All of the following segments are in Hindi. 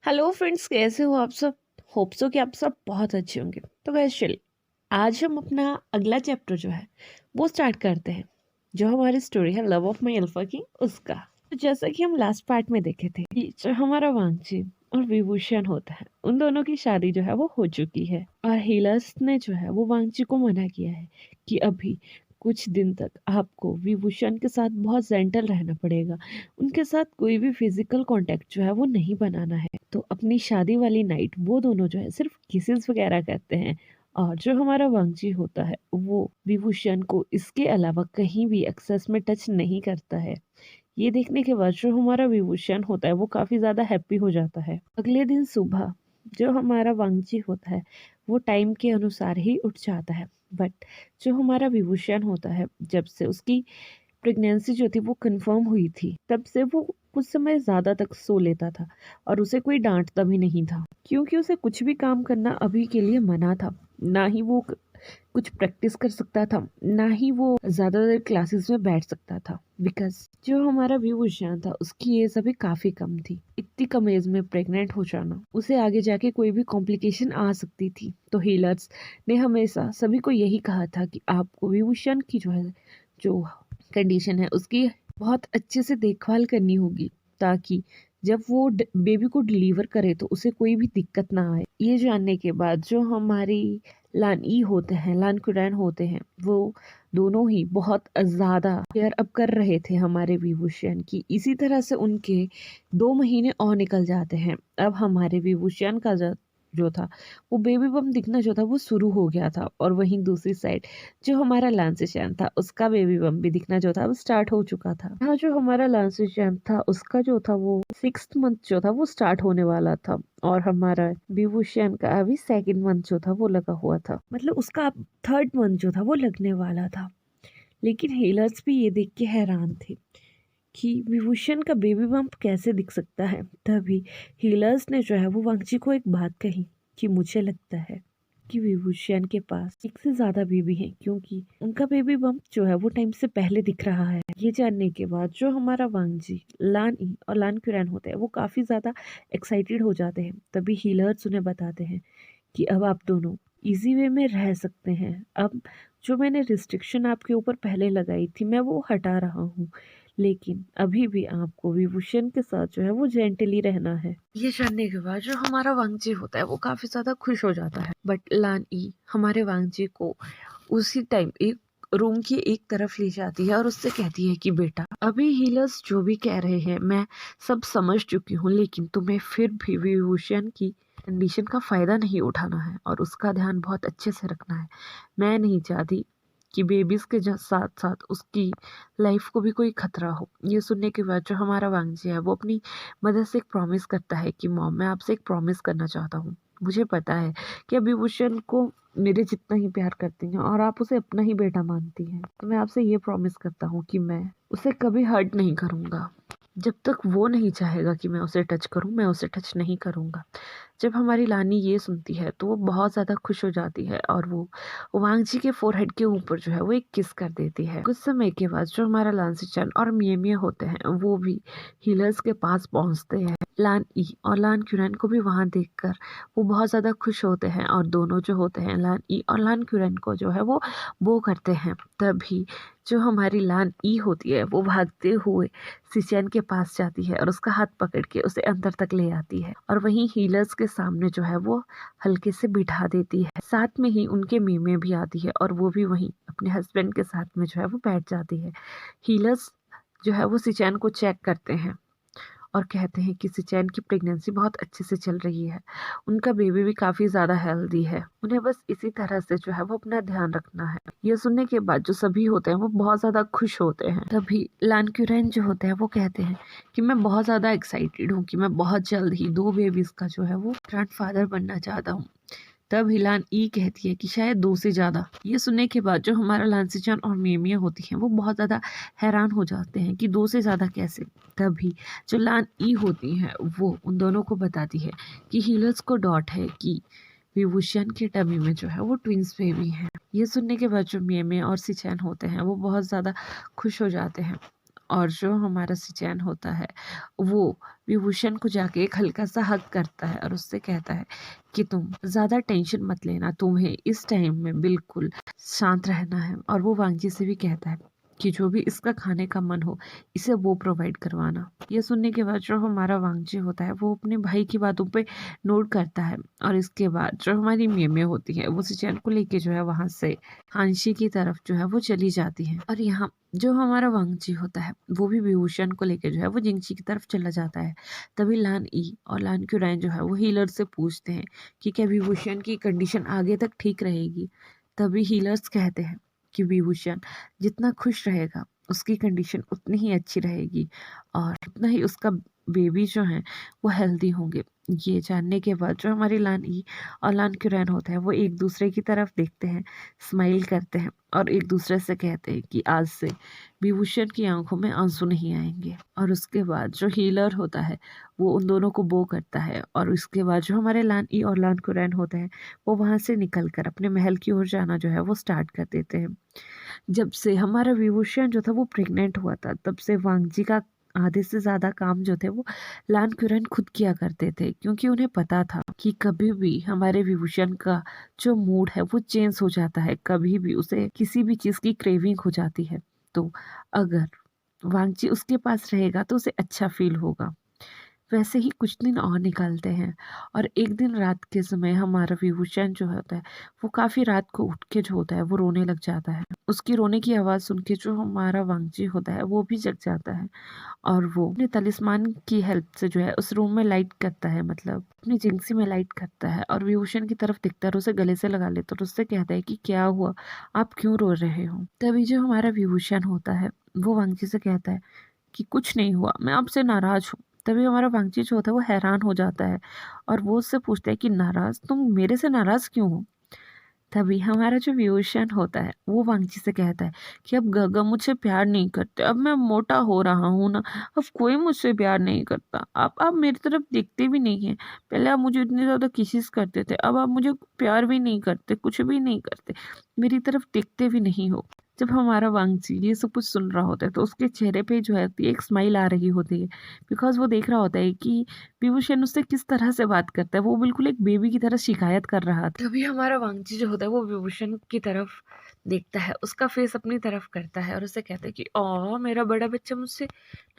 हेलो फ्रेंड्स, कैसे हो आप सब। होप सो कि आप सब बहुत अच्छे होंगे। तो गाइस चलिए, आज हम अपना अगला चैप्टर जो है वो स्टार्ट करते हैं, जो हमारी स्टोरी है love of my alpha king उसका। तो जैसा कि हम लास्ट पार्ट में देखे थे कि जो हमारा वांगची और विभूषण होता है उन दोनों की शादी जो है वो हो चुकी है, और हीलर्स ने जो है वो वांगची को मना किया है कि अभी कुछ दिन तक आपको विभूषण के साथ बहुत जेंटल रहना पड़ेगा, उनके साथ कोई भी फिजिकल कांटेक्ट जो है वो नहीं बनाना है। तो अपनी शादी वाली नाइट वो दोनों जो है सिर्फ किसेस वगैरह करते हैं, और जो हमारा वांगजी होता है वो विभूषण को इसके अलावा कहीं भी एक्सेस में टच नहीं करता है। ये देखने के बाद जो हमारा विभूषण होता है वो काफी ज्यादा हैप्पी हो जाता है। अगले दिन सुबह जो हमारा वांगजी होता है वो टाइम के अनुसार ही उठ जाता है, बट जो हमारा विभूषण होता है जब से उसकी प्रेगनेंसी जो थी वो कंफर्म हुई थी तब से वो कुछ समय ज्यादा तक सो लेता था, और उसे कोई डांटता भी नहीं था क्योंकि उसे कुछ भी काम करना अभी के लिए मना था। ना ही वो कुछ प्रैक्टिस कर सकता था, ना ही वो ज्यादा देर क्लासेस में बैठ सकता था, बिकॉज जो हमारा विभूषण था उसकी एज अभी काफी कम थी। इतनी कम एज में प्रेग्नेंट हो जाना, उसे आगे जाके कोई भी कॉम्प्लिकेशन आ सकती थी। तो हीलर्स ने हमेशा सभी को यही कहा था कि आपको विभूषण की जो कंडीशन है उसकी बहुत अच्छे से देखभाल करनी होगी, ताकि जब वो बेबी को डिलीवर करे तो उसे कोई भी दिक्कत ना आए। ये जानने के बाद जो हमारी लान ई होते हैं, लान कुरैन होते हैं, वो दोनों ही बहुत ज्यादा केयर अप कर रहे थे हमारे विभूषण की। इसी तरह से उनके 2 महीने और निकल जाते हैं। अब हमारे विभूषण का जो था वो बेबी बम दिखना जो था वो शुरू हो गया था, और वहीं दूसरी साइड जो हमारा लांसेशन था उसका बेबी बम भी दिखना जो था वो स्टार्ट हो चुका था। यहाँ जो हमारा लांसेशन था उसका जो था वो 6th मंथ जो था वो स्टार्ट होने वाला था, और हमारा विभूषण का अभी 2nd मंथ जो था वो लगा हुआ था, मतलब उसका 3rd मंथ जो था वो लगने वाला था। लेकिन हीलर्स भी ये देख के हैरान थे कि विभूषण का बेबी बम्प कैसे दिख सकता है। तभी हीलर्स ने जो है वो वांगची को एक बात कही कि मुझे लगता है कि विभूषण के पास एक से ज्यादा बेबी है, क्योंकि उनका बेबी बम्प जो है वो टाइम से पहले दिख रहा है। ये जानने के बाद जो हमारा वांगजी, लान ई और लान क्यूरैन होते हैं वो काफी ज्यादा एक्साइटेड हो जाते हैं। तभी हीलर्स उन्हें बताते हैं कि अब आप दोनों इजी वे में रह सकते हैं। अब जो मैंने रिस्ट्रिक्शन आपके ऊपर पहले लगाई थी मैं वो हटा रहा हूँ, लेकिन अभी भी आपको विभूषण के साथ जो है वो जेंटली रहना है। ये जानने के बाद जो हमारा वांगजी होता है वो काफी ज्यादा खुश हो जाता है, बट लान ई हमारे वांगजी को उसी टाइम एक रूम की एक तरफ ले जाती है और उससे कहती है कि बेटा, अभी हीलर्स जो भी कह रहे हैं मैं सब समझ चुकी हूँ, लेकिन तुम्हें फिर भी विभूषण की कंडीशन का फायदा नहीं उठाना है और उसका ध्यान बहुत अच्छे से रखना है। मैं नहीं चाहती कि बेबीज के साथ साथ उसकी लाइफ को भी कोई खतरा हो। ये सुनने के बाद जो हमारा वांगजी है वो अपनी मदर से एक प्रॉमिस करता है कि मॉम, मैं आपसे एक प्रॉमिस करना चाहता हूँ। मुझे पता है कि अभी विभूषण को मेरे जितना ही प्यार करती हैं और आप उसे अपना ही बेटा मानती हैं, तो मैं आपसे ये प्रॉमिस करता हूँ कि मैं उसे कभी हर्ट नहीं करूँगा। जब तक वो नहीं चाहेगा कि मैं उसे टच करूँ मैं उसे टच नहीं करूँगा। जब हमारी लानी ये सुनती है तो वो बहुत ज़्यादा खुश हो जाती है, और वो वांगजी के फोरहेड के ऊपर जो है वो एक किस कर देती है। कुछ समय के बाद जो हमारा लांसीचन और मिया होते हैं वो भी हीलर्स के पास पहुंचते हैं। लान ई और लान क्यूरैन को भी वहां देखकर वो बहुत ज़्यादा खुश होते हैं, और दोनों जो होते हैं लान ई और लान क्यूरैन को जो है वो करते हैं। तभी जो हमारी लान ई होती है वो भागते हुए सिचैन के पास जाती है और उसका हाथ पकड़ के उसे अंदर तक ले आती है, और वहीं हीलर्स के सामने जो है वो हल्के से बिठा देती है। साथ में ही उनके मीमे भी आती है और वो भी वहीं अपने हस्बैंड के साथ में जो है वो बैठ जाती है। हीलर्स जो है वो सिचैन को चेक करते हैं और कहते हैं कि सिचैन की प्रेगनेंसी बहुत अच्छे से चल रही है, उनका बेबी भी काफ़ी ज़्यादा हेल्दी है, उन्हें बस इसी तरह से जो है वो अपना ध्यान रखना है। ये सुनने के बाद जो सभी होते हैं वो बहुत ज़्यादा खुश होते हैं। तभी लान क्यूरैन जो होते हैं वो कहते हैं कि मैं बहुत ज़्यादा एक्साइटेड हूँ कि मैं बहुत जल्द ही 2 बेबीज़ का जो है वो ग्रैंडफादर बनना चाहता हूँ। तब हिलान ई कहती है कि शायद 2 से ज़्यादा। ये सुनने के बाद जो हमारा लांसीचन और मेमिया होती हैं वो बहुत ज़्यादा हैरान हो जाते हैं कि 2 से ज़्यादा कैसे। तभी जो लान ई होती हैं वो उन दोनों को बताती है कि हीलर्स को डॉट है कि विभूषण के टमी में जो है वो ट्विंस बेबी हैं। ये सुनने के बाद जो मेमे और सिचैन होते हैं वो बहुत ज़्यादा खुश हो जाते हैं, और जो हमारा सिचैन होता है वो विभूषण को जाके एक हल्का सा हग करता है और उससे कहता है कि तुम ज़्यादा टेंशन मत लेना, तुम्हें इस टाइम में बिल्कुल शांत रहना है। और वो वांगजी से भी कहता है कि जो भी इसका खाने का मन हो इसे वो प्रोवाइड करवाना। ये सुनने के बाद जो हमारा वांगजी होता है वो अपने भाई की बातों पे नोट करता है और इसके बाद जो हमारी मेमे होती है वो सिचैन को लेके जो है वहाँ से हांशी की तरफ जो है वो चली जाती है। और यहाँ जो हमारा वांगजी होता है वो भी विभूषण को लेकर जो है वो जिंगची की तरफ चला जाता है। तभी लान ई और लान क्यूराइन जो है वो हीलर से पूछते हैं कि क्या विभूषण की कंडीशन आगे तक ठीक रहेगी। तभी हीलर्स कहते हैं कि विभूषण जितना खुश रहेगा उसकी कंडीशन उतनी ही अच्छी रहेगी और उतना ही उसका बेबी जो है वो हेल्दी होंगे। ये जानने के बाद जो हमारी लान ई और लान क्यूराइन होता है वो एक दूसरे की तरफ देखते हैं, स्माइल करते हैं और एक दूसरे से कहते हैं कि आज से विभूषण की आंखों में आंसू नहीं आएंगे। और उसके बाद जो हीलर होता है वो उन दोनों को बो करता है और उसके बाद जो हमारे लान ई और लान क्यूराइन होते हैं वो वहाँ से निकल कर अपने महल की ओर जाना जो है वो स्टार्ट कर देते हैं। जब से हमारा विभूषण जो था वो प्रेग्नेंट हुआ था तब से वांगजी का आधे से ज़्यादा काम जो थे वो लान क्यूरन खुद किया करते थे, क्योंकि उन्हें पता था कि कभी भी हमारे विभूषण का जो मूड है वो चेंज हो जाता है, कभी भी उसे किसी भी चीज़ की क्रेविंग हो जाती है। तो अगर वांगजी उसके पास रहेगा तो उसे अच्छा फील होगा। वैसे ही कुछ दिन और निकलते हैं और एक दिन रात के समय हमारा विभूषण जो होता है वो काफ़ी रात को उठ के जो होता है वो रोने लग जाता है। उसकी रोने की आवाज़ सुन के जो हमारा वांगजी होता है वो भी जग जाता है और वो अपने तलिस्मान की हेल्प से जो है उस रूम में लाइट करता है, मतलब अपनी जिंक्सी में लाइट करता है और विभूषण की तरफ दिखता है और उसे गले से लगा लेता है और उससे कहता है कि क्या हुआ, आप क्यों रो रहे हो। तभी जो हमारा विभूषण होता है वो वांगजी से कहता है कि कुछ नहीं हुआ, मैं आपसे नाराज हूँ। तभी हमारा वांगजी जो होता है वो हैरान हो जाता है और वो उससे पूछता है कि नाराज, तुम मेरे से नाराज क्यों हो। तभी हमारा जो विभूषण होता है वो वांगजी से कहता है कि अब गगा मुझसे प्यार नहीं करते, अब मैं मोटा हो रहा हूँ ना, अब कोई मुझसे प्यार नहीं करता। आप मेरी तरफ देखते भी नहीं हैं। पहले आप मुझे इतने ज़्यादा किसिस करते थे, अब आप मुझे प्यार भी नहीं करते, कुछ भी नहीं करते, मेरी तरफ देखते भी नहीं हो। जब हमारा वांगजी ये सब कुछ सुन रहा होता है तो उसके चेहरे पे जो है एक स्माइल आ रही होती है, बिकॉज वो देख रहा होता है कि विभूषण उससे किस तरह से बात करता है। वो बिल्कुल एक बेबी की तरह शिकायत कर रहा था। तभी हमारा वांगजी जो होता है वो विभूषण की तरफ देखता है, उसका फेस अपनी तरफ करता है और उसे कहता है कि ओ मेरा बड़ा बच्चा मुझसे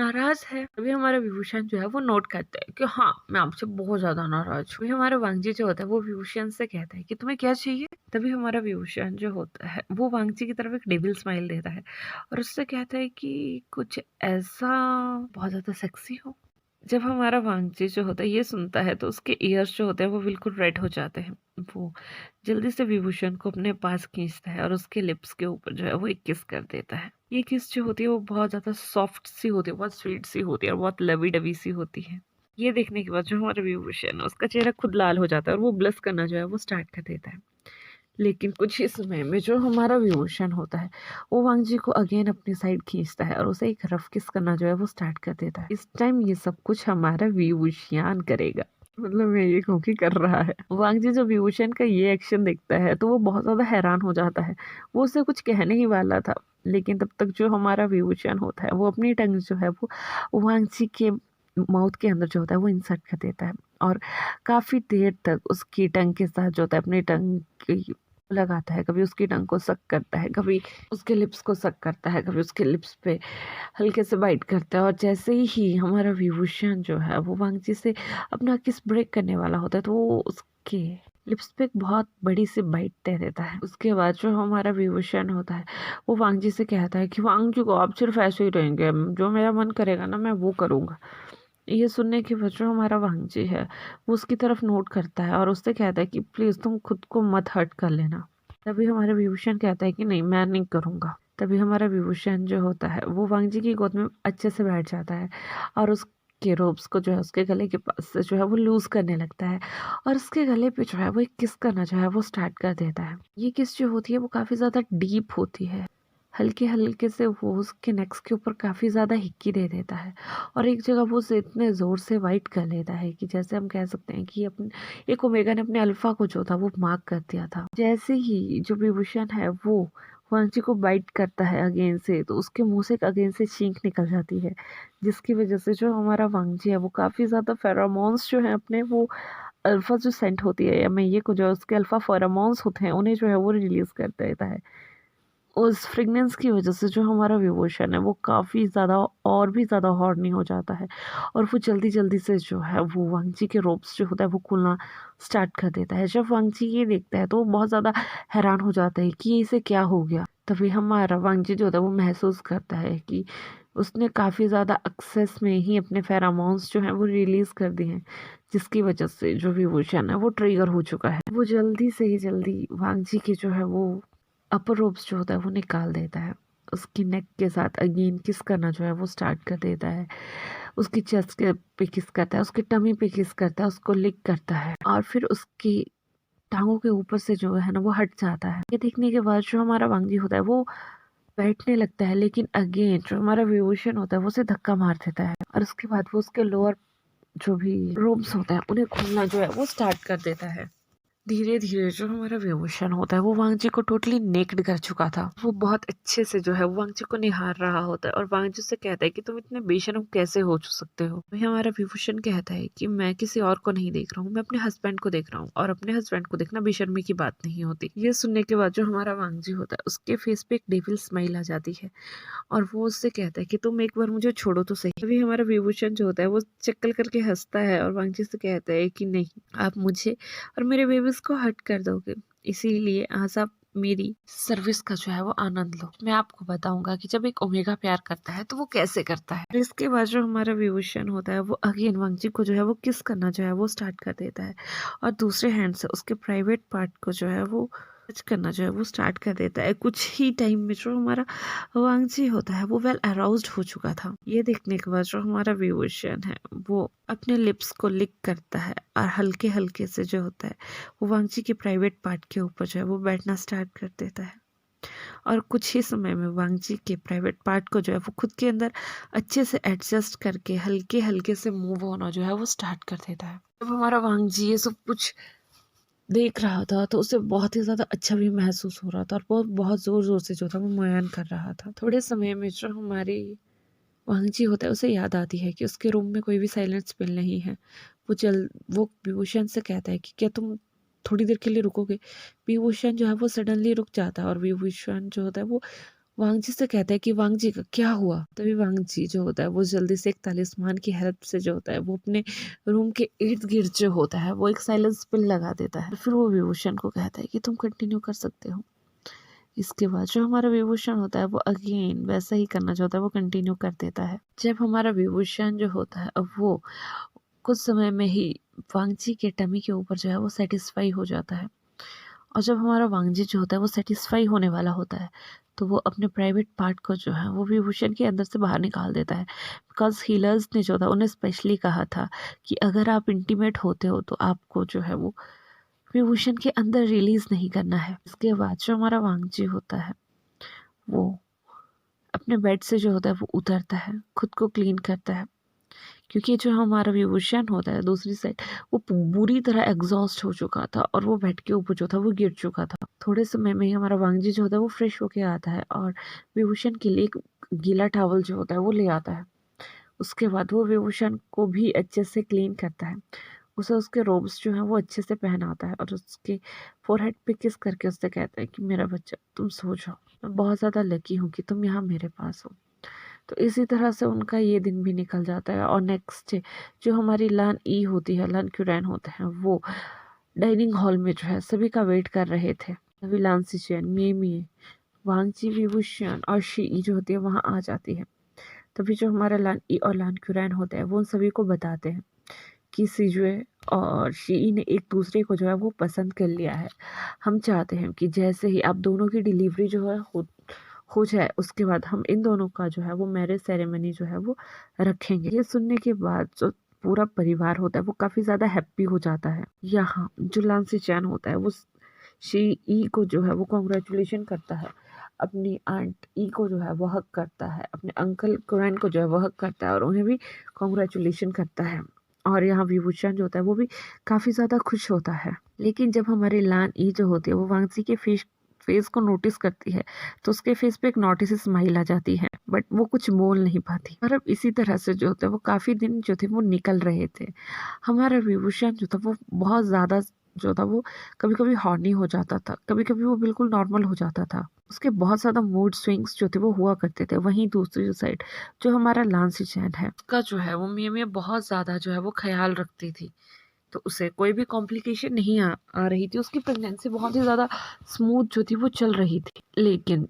नाराज है। तभी हमारा विभूषण जो है वो नोट करता है कि हाँ मैं आपसे बहुत ज्यादा नाराज हूँ। हमारा वांगजी जो होता है वो विभूषण से कहता है कि तुम्हें क्या चाहिए। तभी हमारा विभूषण जो होता है वो वांगजी की तरफ एक डेविल स्माइल देता है और उससे कहता है कि कुछ ऐसा बहुत ज्यादा सेक्सी हो। जब हमारा वांगजी जो होता है ये सुनता है तो उसके ईयर्स जो होते हैं वो बिल्कुल रेड हो जाते हैं। वो जल्दी से विभूषण को अपने पास खींचता है और उसके लिप्स के ऊपर जो है वो एक किस कर देता है। ये किस जो होती है वो बहुत ज्यादा सॉफ्ट सी होती है, बहुत स्वीट सी होती है और बहुत लवी डवी सी होती है। ये देखने के बाद जो हमारा विभूषण है उसका चेहरा खुद लाल हो जाता है और वो ब्लश करना जो है वो स्टार्ट कर देता है। लेकिन कुछ ही समय में जो हमारा विभूषण होता है वो वांगजी को अगेन अपनी साइड खींचता है और उसे एक रफ किस करना जो है वो स्टार्ट कर देता है। इस टाइम ये सब कुछ हमारा विभूषण करेगा, मतलब मैं ये कहूँ कि कर रहा है। वांगजी जो विभूषण का ये एक्शन देखता है तो वो बहुत ज्यादा हैरान हो जाता है। वो उसे कुछ कहने ही वाला था, लेकिन तब तक जो हमारा विभूषण होता है वो अपनी टंग जो है वो वांगजी के माउथ के अंदर जो होता है वो इंसर्ट कर देता है और काफी देर तक उसकी टंग के साथ जो होता है अपनी टंग की लगाता है। कभी उसकी टंग को सक करता है, कभी उसके लिप्स को सक करता है, कभी उसके लिप्स पे हल्के से बाइट करता है। और जैसे ही हमारा विभूषण जो है वो वांगजी से अपना किस ब्रेक करने वाला होता है तो वो उसके लिप्स पे एक बहुत बड़ी सी बाइट दे देता है। उसके बाद जो हमारा विभूषण होता है वो वांगजी से कहता है कि वांगजी को आप सिर्फ ऐसे ही रहेंगे, जो मेरा मन करेगा ना मैं वो करूँगा। ये सुनने के बाद जो हमारा वांगजी है वो उसकी तरफ नोट करता है और उससे कहता है कि प्लीज तुम खुद को मत हर्ट कर लेना। तभी हमारा विभूषण कहता है कि नहीं मैं नहीं करूँगा। तभी हमारा विभूषण जो होता है वो वांगजी की गोद में अच्छे से बैठ जाता है और उसके रोब्स को जो है उसके गले के पास से जो है वो लूज करने लगता है और उसके गले पे जो है वो एक किस करना जो है वो स्टार्ट कर देता है। ये किस जो होती है वो काफी ज्यादा डीप होती है, हल्के हल्के से वो उसके नेक्स के ऊपर काफ़ी ज़्यादा हिक्की दे देता है और एक जगह वो उसे इतने ज़ोर से वाइट कर लेता है कि जैसे हम कह सकते हैं कि अपने एक ओमेगा ने अपने अल्फा को जो था वो मार्क कर दिया था। जैसे ही जो विभूषण है वो वांगची को बाइट करता है अगेन से, तो उसके मुंह से अगेन से छींक निकल जाती है, जिसकी वजह से जो हमारा वांगची है वो काफ़ी ज़्यादा फेरोमोन्स जो है अपने वो अल्फा जो सेंट होती है या मैये को जो उसके अल्फा फेरोमोन्स होते हैं उन्हें जो है वो रिलीज कर देता है। उस फ्रेगनेंस की वजह से जो हमारा डिवोशन है वो काफ़ी ज़्यादा और भी ज़्यादा हॉर्नी हो जाता है, और वो जल्दी जल्दी से जो है वो वांगची के रोप्स जो होता है वो खुलना स्टार्ट कर देता है। जब वांगची ये देखता है तो वो बहुत ज़्यादा हैरान हो जाता है कि ये इसे क्या हो गया। तभी हमारा वांगची जो होता है वो महसूस करता है कि उसने काफ़ी ज़्यादा एक्सेस में ही अपने फेरामोन्स जो हैं वो रिलीज़ कर दिए हैं, जिसकी वजह से जो डिवोशन है वो ट्रिगर हो चुका है। वो जल्दी से ही जल्दी वांगची के जो है वो अपर रोब्स जो होता है वो निकाल देता है, उसकी नेक के साथ अगेन किस करना जो है वो स्टार्ट कर देता है, उसकी चेस्ट के पे किस करता है, उसकी टमी पे किस करता है, उसको लिक करता है, और फिर उसकी टांगों के ऊपर से जो है ना वो हट जाता है। ये देखने के बाद जो हमारा वांगजी होता है वो बैठने लगता है, लेकिन अगेन जो हमारा विभूषण होता है वो उसे धक्का मार देता है, और उसके बाद वो उसके लोअर जो भी रोब्स होता है उन्हें खोलना जो है वो स्टार्ट कर देता है। धीरे धीरे जो हमारा विभूषण होता है वो वांगजी को टोटली नेक्ड कर चुका था। वो बहुत अच्छे से जो है वो वांगजी को निहार रहा होता है, और वांगजी से कहता है कि तुम इतने बेशर्म कैसे हो सकते हो। वही हमारा विभूषण कहता है कि मैं किसी और को नहीं देख रहा हूँ, मैं अपने हस्बैंड को देख रहा हूँ, और अपने हस्बैंड को देखना बेशर्मी की बात नहीं होती। ये सुनने के बाद जो हमारा वांगजी होता है उसके फेस पे एक डेविल स्माइल आ जाती है, और वो उससे कहता है कि तुम एक बार मुझे छोड़ो तो सही। तभी हमारा विभूषण जो होता है वो चक्कर करके हंसता है, और वांगजी से कहता है कि नहीं, आप मुझे और मेरे बेबीज को हर्ट कर दोगे, इसीलिए आज आप मेरी सर्विस का जो है वो आनंद लो। मैं आपको बताऊंगा कि जब एक ओमेगा प्यार करता है तो वो कैसे करता है। और इसके बाद जो हमारा विभूषण होता है वो अगेन वांगजी को जो है वो किस करना जो है वो स्टार्ट कर देता है, और दूसरे हैंड से उसके प्राइवेट पार्ट को जो है वो टच करना जो है वो स्टार्ट कर देता है। कुछ ही टाइम में जो हमारा वांगजी होता है वो वेल अराउज्ड हो चुका था। ये देखने के बाद जो हमारा विभूषण है वो अपने लिप्स को लिक करता है, और हल्के हल्के से जो होता है वो वांगजी के प्राइवेट पार्ट के ऊपर जो है वो बैठना स्टार्ट कर देता है, और कुछ ही समय में वांगजी के प्राइवेट पार्ट को जो है वो खुद के अंदर अच्छे से एडजस्ट करके हल्के हल्के से मूव होना जो है वो स्टार्ट कर देता है। जब हमारा वांगजी ये सब कुछ देख रहा था तो उसे बहुत ही ज़्यादा अच्छा भी महसूस हो रहा था, और बहुत बहुत ज़ोर ज़ोर से जो था वो मुआयन कर रहा था। थोड़े समय में जो हमारी वांगजी होता है उसे याद आती है कि उसके रूम में कोई भी साइलेंस पिल नहीं है। वो विभूषण से कहता है कि क्या तुम थोड़ी देर के लिए रुकोगे। विभूषण जो है वो सडनली रुक जाता है, और विभूषण जो होता है वो वांगजी से कहता है कि वांगजी का क्या हुआ। तभी वांगजी जो होता है वो जल्दी से एक तालिस्मान की हेल्प से जो होता है वो अपने रूम के इर्द गिर्द जो होता है वो एक साइलेंस पिल लगा देता है। फिर वो विभूषण को कहता है कि तुम कंटिन्यू कर सकते हो। इसके बाद जो हमारा विभूषण होता है वो अगेन वैसा ही करना चाहता है, वो कंटिन्यू कर देता है। जब हमारा विभूषण जो होता है अब वो कुछ समय में ही वांगजी के टमी के ऊपर जो है वो सेटिस्फाई हो जाता है, और जब हमारा वांगजी जो होता है वो सेटिस्फाई होने वाला होता है तो वो अपने प्राइवेट पार्ट को जो है वो विभूषण के अंदर से बाहर निकाल देता है, बिकॉज हीलर्स ने जो था उन्हें स्पेशली कहा था कि अगर आप इंटीमेट होते हो तो आपको जो है वो विभूषण के अंदर रिलीज नहीं करना है। इसके बाद जो हमारा वांगजी होता है वो अपने बेड से जो होता है वो उतरता है, खुद को क्लीन करता है, क्योंकि जो हमारा विभूषण होता है दूसरी साइड वो बुरी तरह एग्जॉस्ट हो चुका था, और वो बेड के ऊपर जो था वो गिर चुका था। थोड़े समय में ही हमारा वांगजी जो होता है वो फ्रेश होके आता है, और विभूषण के लिए एक गीला टॉवल जो होता है वो ले आता है। उसके बाद वो विभूषण को भी अच्छे से क्लीन करता है, उसे उसके रोब्स जो हैं वो अच्छे से पहनाता है, और उसके फोरहेड पे किस करके उससे कहता है कि मेरा बच्चा तुम सो जाओ, मैं बहुत ज़्यादा लकी हूँ कि तुम यहाँ मेरे पास हो। तो इसी तरह से उनका ये दिन भी निकल जाता है, और नेक्स्ट डे जो हमारी लान ई होती है, लान क्यूरैन होते हैं, वो डाइनिंग हॉल में जो है सभी का वेट कर रहे थे। तभी लान सिचुएन, मिये, वांगजी, विभूषण और शी ई जो होती है वहाँ आ जाती है। तभी जो हमारा लान ई और लान क्यूरैन होता है वो उन सभी को बताते हैं कि सिजुए और शी ने एक दूसरे को जो है वो पसंद कर लिया है। हम चाहते हैं कि जैसे ही आप दोनों की डिलीवरी जो है हो जाए उसके बाद हम इन दोनों का जो है वो मैरिज सेरेमनी जो है वो रखेंगे। ये सुनने के बाद जो पूरा परिवार होता है वो काफ़ी ज़्यादा हैप्पी हो जाता है। यहाँ जो लांसी चैन होता है वो शी ई को जो है वो कॉन्ग्रेचुलेशन करता है, अपनी आंट ई को जो है वो हक करता है, अपने अंकल कुरैन को जो है वो हक करता है और उन्हें भी कॉन्ग्रेचुलेशन करता है। और यहाँ विभूषण जो होता है वो भी काफ़ी ज़्यादा खुश होता है। लेकिन जब हमारी लान ई जो होती है वो वांगजी के फेस को नोटिस करती है तो उसके फेस पे एक नोटिस स्माइल आ जाती है, बट वो कुछ बोल नहीं पाती। और अब इसी तरह से जो होता है वो काफ़ी दिन जो थे वो निकल रहे थे। हमारा विभूषण जो था वो बहुत ज़्यादा जो था वो कभी कभी हॉर्नी हो जाता था, कभी कभी वो बिल्कुल नॉर्मल हो जाता था। उसके बहुत ज़्यादा मूड स्विंग्स जो थे वो हुआ करते थे। वहीं दूसरी साइड जो हमारा लांसी चैन है उसका जो है वो मियाँ मियाँ बहुत ज़्यादा जो है वो ख्याल रखती थी, तो उसे कोई भी कॉम्प्लिकेशन नहीं आ रही थी। उसकी प्रेगनेंसी बहुत ही ज़्यादा स्मूथ जो थी वो चल रही थी। लेकिन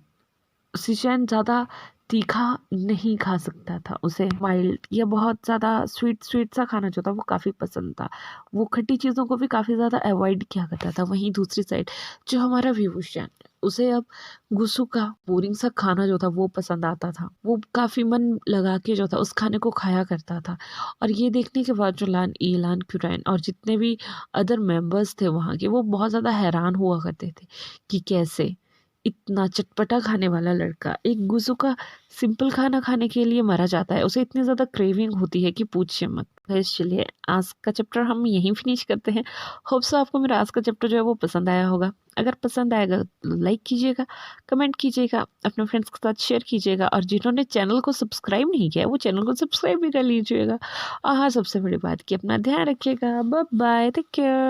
सिचैन ज़्यादा तीखा नहीं खा सकता था। उसे माइल्ड या बहुत ज़्यादा स्वीट स्वीट सा खाना जो था वो काफ़ी पसंद था। वो खट्टी चीज़ों को भी काफ़ी ज़्यादा अवॉइड किया करता था। वहीं दूसरी साइड जो हमारा विभूषण, उसे अब गुस्सू का बोरिंग सा खाना जो था वो पसंद आता था। वो काफ़ी मन लगा के जो था उस खाने को खाया करता था। और ये देखने के बाद जो ईलान क्यूराइन और जितने भी अदर मेंबर्स थे वहाँ के, वो बहुत ज़्यादा हैरान हुआ करते थे कि कैसे इतना चटपटा खाने वाला लड़का एक गुज़ू का सिंपल खाना खाने के लिए मरा जाता है। उसे इतनी ज़्यादा क्रेविंग होती है कि पूछिए मत। गाइस चलिए आज का चैप्टर हम यहीं फिनिश करते हैं। होप सो आपको मेरा आज का चैप्टर जो है वो पसंद आया होगा। अगर पसंद आएगा तो लाइक कीजिएगा, कमेंट कीजिएगा, अपने फ्रेंड्स के साथ शेयर कीजिएगा और जिन्होंने चैनल को सब्सक्राइब नहीं किया वो चैनल को सब्सक्राइब भी कर लीजिएगा। और हाँ, सबसे बड़ी बात कि अपना ध्यान रखिएगा। Bye bye, take care.